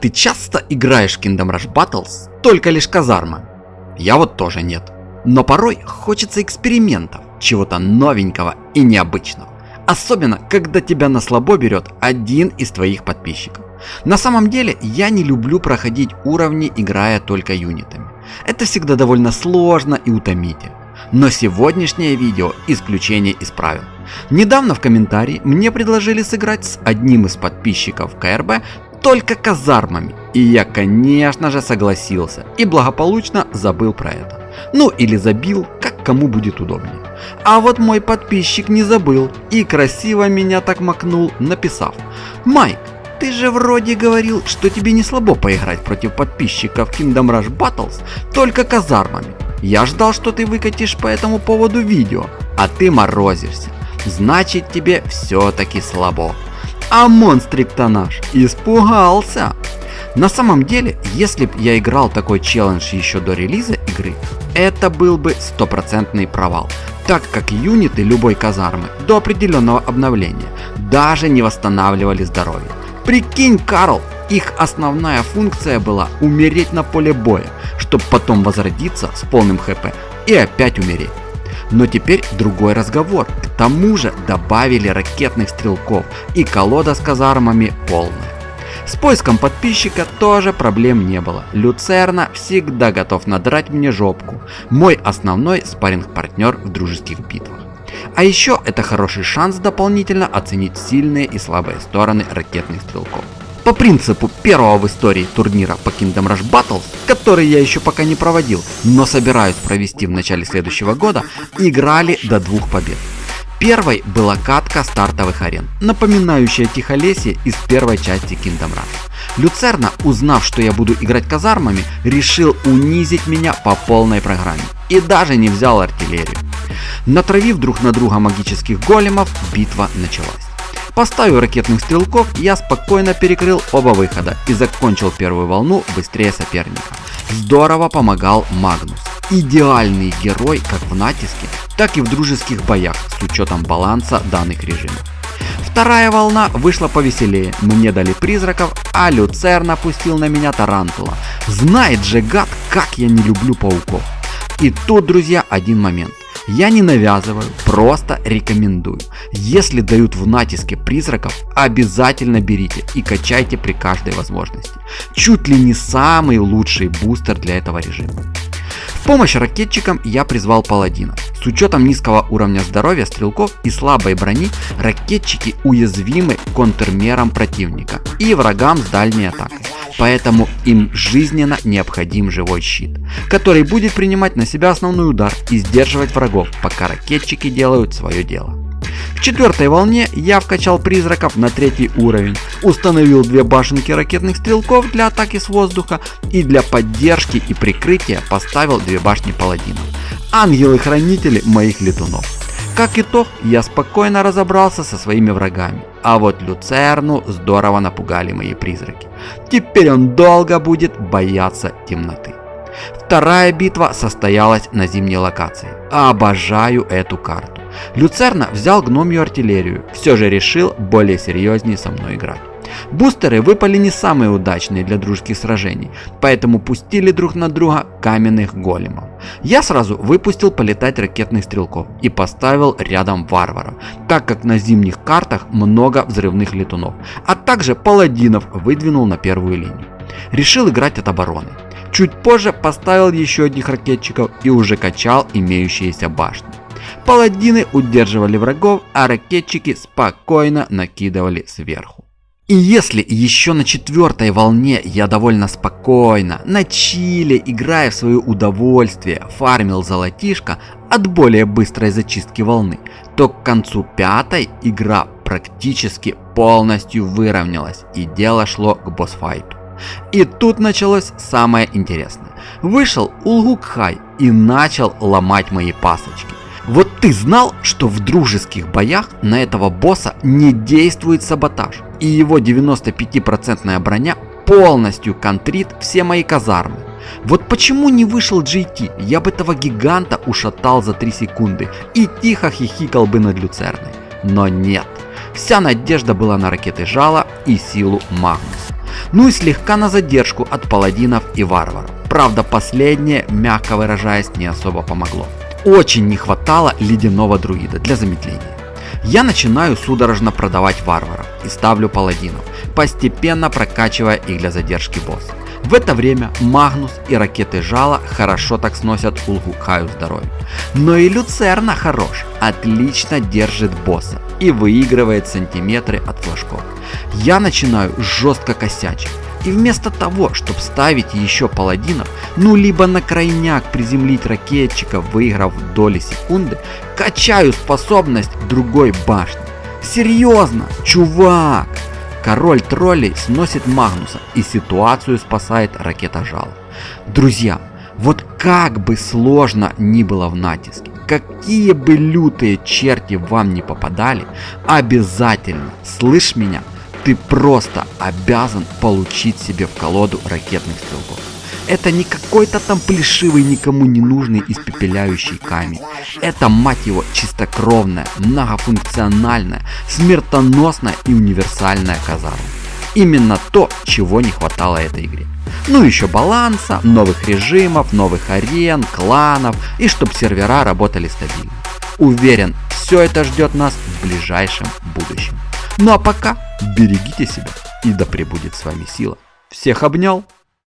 ты часто играешь в Kingdom Rush Battles только лишь казармами? Я вот тоже нет. Но порой хочется экспериментов, чего-то новенького и необычного. Особенно, когда тебя на слабо берет один из твоих подписчиков. На самом деле, я не люблю проходить уровни, играя только юнитами. Это всегда довольно сложно и утомительно. Но сегодняшнее видео исключение из правил. Недавно в комментарии мне предложили сыграть с одним из подписчиков КРБ только казармами. И я, конечно же, согласился и благополучно забыл про это. Ну или забил, как кому будет удобнее. А вот мой подписчик не забыл и красиво меня так макнул, написав: «Майк, ты же вроде говорил, что тебе не слабо поиграть против подписчиков Kingdom Rush Battles только казармами. Я ждал, что ты выкатишь по этому поводу видео, а ты морозишься. Значит, тебе все-таки слабо». А монстрик-то наш испугался. На самом деле, если б я играл такой челлендж еще до релиза игры, это был бы стопроцентный провал, так как юниты любой казармы до определенного обновления даже не восстанавливали здоровье. Прикинь, Карл, их основная функция была умереть на поле боя, чтобы потом возродиться с полным хп и опять умереть. Но теперь другой разговор, к тому же добавили ракетных стрелков и колода с казармами полная. С поиском подписчика тоже проблем не было. Люцерна всегда готов надрать мне жопку. Мой основной спарринг-партнер в дружеских битвах. А еще это хороший шанс дополнительно оценить сильные и слабые стороны ракетных стрелков. По принципу первого в истории турнира по Kingdom Rush Battles, который я еще пока не проводил, но собираюсь провести в начале следующего года, играли до 2 побед. Первой была катка стартовых арен, напоминающая Тихолесье из первой части Kingdom Rush. Люцерна, узнав, что я буду играть казармами, решил унизить меня по полной программе и даже не взял артиллерию. Натравив друг на друга магических големов, битва началась. Поставив ракетных стрелков, я спокойно перекрыл оба выхода и закончил первую волну быстрее соперника. Здорово помогал Магнус. Идеальный герой как в натиске, так и в дружеских боях с учетом баланса данных режимов. Вторая волна вышла повеселее, мне дали призраков, а Люцерна пустил на меня тарантула. Знает же гад, как я не люблю пауков. И тут, друзья, один момент. Я не навязываю, просто рекомендую. Если дают в натиске призраков, обязательно берите и качайте при каждой возможности. Чуть ли не самый лучший бустер для этого режима. В помощь ракетчикам я призвал паладина. С учетом низкого уровня здоровья стрелков и слабой брони, ракетчики уязвимы к контрмерам противника и врагам с дальней атакой. Поэтому им жизненно необходим живой щит, который будет принимать на себя основной удар и сдерживать врагов, пока ракетчики делают свое дело. В четвертой волне я вкачал призраков на 3 уровень, установил 2 башенки ракетных стрелков для атаки с воздуха и для поддержки и прикрытия поставил 2 башни паладинов, ангелы-хранители моих летунов. Как итог, я спокойно разобрался со своими врагами, а вот Люцерну здорово напугали мои призраки. Теперь он долго будет бояться темноты. Вторая битва состоялась на зимней локации. Обожаю эту карту. Люцерна взял гномью артиллерию, все же решил более серьезнее со мной играть. Бустеры выпали не самые удачные для дружеских сражений, поэтому пустили друг на друга каменных големов. Я сразу выпустил полетать ракетных стрелков и поставил рядом варваров, так как на зимних картах много взрывных летунов, а также паладинов выдвинул на первую линию. Решил играть от обороны. Чуть позже поставил еще одних ракетчиков и уже качал имеющиеся башни. Паладины удерживали врагов, а ракетчики спокойно накидывали сверху. И если еще на 4-й волне я довольно спокойно, на чиле, играя в свое удовольствие, фармил золотишко от более быстрой зачистки волны, то к концу 5-й игра практически полностью выровнялась и дело шло к босс-файту. И тут началось самое интересное. Вышел Улгук-Хай и начал ломать мои пасочки. Вот ты знал, что в дружеских боях на этого босса не действует саботаж, и его 95% броня полностью контрит все мои казармы. Вот почему не вышел GT, я бы этого гиганта ушатал за 3 секунды и тихо хихикал бы над Люцерной. Но нет, вся надежда была на ракеты Жала и силу Магнуса. Ну и слегка на задержку от паладинов и варваров. Правда, последнее, мягко выражаясь, не особо помогло. Очень не хватало ледяного друида для замедления. Я начинаю судорожно продавать варваров и ставлю паладинов, постепенно прокачивая их для задержки босса. В это время Магнус и ракеты жала хорошо так сносят Улгукаю здоровье. Но и Люцерна хорош, отлично держит босса и выигрывает сантиметры от флажков. Я начинаю жестко косячить. И вместо того, чтобы ставить еще паладинов, ну либо на крайняк приземлить ракетчика, выиграв доли секунды, качаю способность другой башни. Серьезно, чувак! Король троллей сносит Магнуса и ситуацию спасает ракета жала. Друзья, вот как бы сложно ни было в натиске, какие бы лютые черти вам не попадали, обязательно, слышь меня, ты просто обязан получить себе в колоду ракетных стрелков. Это не какой-то там плешивый, никому не нужный испепеляющий камень. Это, мать его, чистокровная, многофункциональная, смертоносная и универсальная казарма. Именно то, чего не хватало этой игре. Ну еще баланса, новых режимов, новых арен, кланов и чтоб сервера работали стабильно. Уверен, все это ждет нас в ближайшем будущем. Ну а пока берегите себя и да пребудет с вами сила. Всех обнял.